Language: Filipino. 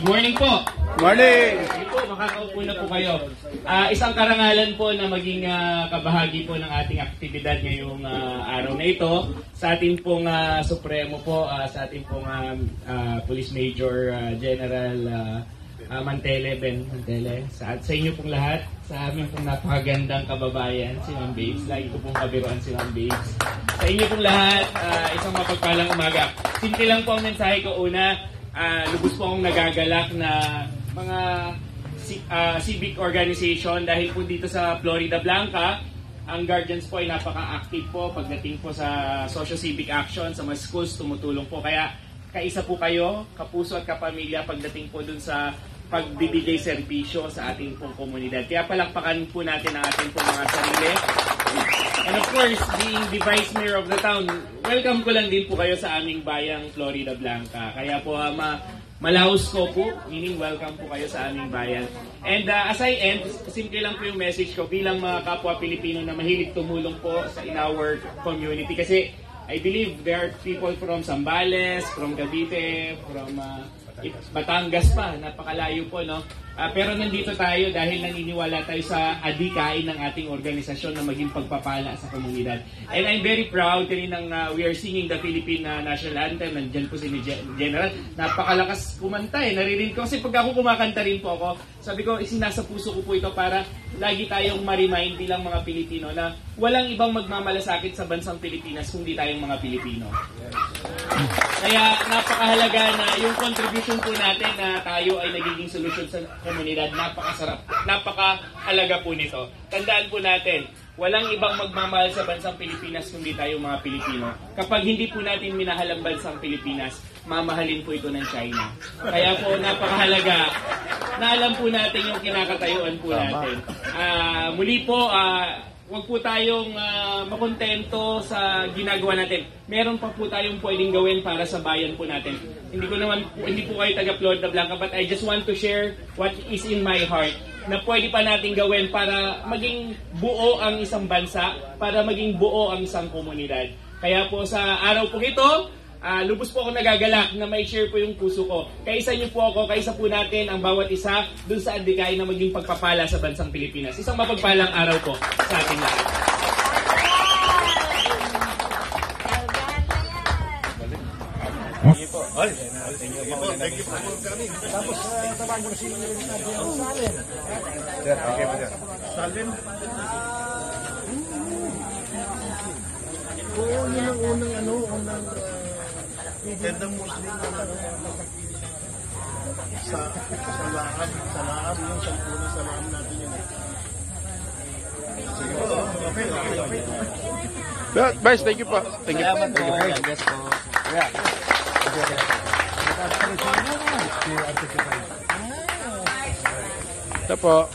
Morning po. Morning! Hindi po, makakaupo na po kayo. Isang karangalan po na maging kabahagi po ng ating aktibidad ngayong araw na ito sa ating pong Supremo po, sa ating pong Police Major General Mantele, Ben Mantele, sa inyo pong lahat, sa aming pong napakagandang kababayan, si Ma'am Babes. Lagi ko pong kabiruan si Ma'am Babes. Sa inyo pong lahat, isang mapagpalang umaga. Simple lang po ang mensahe ko una. Lubos po akong nagagalak na mga civic organization dahil po dito sa Florida Blanca, ang guardians po ay napaka-active po pagdating po sa socio-civic action, sa mga schools, tumutulong po. Kaya kaisa po kayo, kapuso at kapamilya pagdating po dun sa pagbibigay serbisyo sa ating pong komunidad. Kaya palakpakan po natin ang ating pong mga sarili. And of course, being the Vice Mayor of the town, welcome ko lang din po kayo sa aming bayang Florida Blanca. Kaya po malaos ko po, meaning welcome po kayo sa aming bayan. And as I end, simple lang po yung message ko bilang mga kapwa Pilipino na mahilig tumulong po in our community. Kasi I believe there are people from Zambales, from Cavite, from Batangas pa, napakalayo po, no? Pero nandito tayo dahil naniniwala tayo sa adikain ng ating organisasyon na maging pagpapala sa komunidad. And I'm very proud kaninang we are singing the Philippine National Anthem. Nandiyan po si General. Napakalakas kumanta eh. Naririnig ko kasi pag ako kumakanta rin po ako, sabi ko isinasa puso ko po ito para lagi tayong ma-remind bilang mga Pilipino na walang ibang magmamalasakit sa bansang Pilipinas kundi tayong mga Pilipino. Kaya napakahalaga na yung contribution po natin na tayo ay nagiging solusyon sa komunidad. Napakasarap. Napakahalaga po nito. Tandaan po natin, walang ibang magmamahal sa bansang Pilipinas kundi tayo mga Pilipino. Kapag hindi po natin minahal ang bansang Pilipinas, mamahalin po ito ng China. Kaya po napakahalaga na alam po natin yung kinakatayuan po natin. Muli po, huwag po tayong makontento sa ginagawa natin. Meron pa po tayong pwedeng gawin para sa bayan po natin. Hindi po kayo taga Florida Blanca, but I just want to share what is in my heart na pwede pa natin gawin para maging buo ang isang bansa, para maging buo ang isang komunidad. Kaya po sa araw po ito, lubos po ako nagagalak na may share po yung puso ko. Kaisa niyo po ako, kaisa po natin ang bawat isa dun sa adikain na maging pagpapala sa bansang Pilipinas. Isang mapagpalang araw po sa ating lahat. Thank you po. Thank you po. Tapos, tabahan mo si Salin. Okay po dyan. Salin? Oo, yun ang unang tendang Muslim na sa laab yung sampunan sa laab natin yun. Sige po. Okay. Vice, thank you po. Thank you. Salamat po. Yes po. Yeah. Ito po.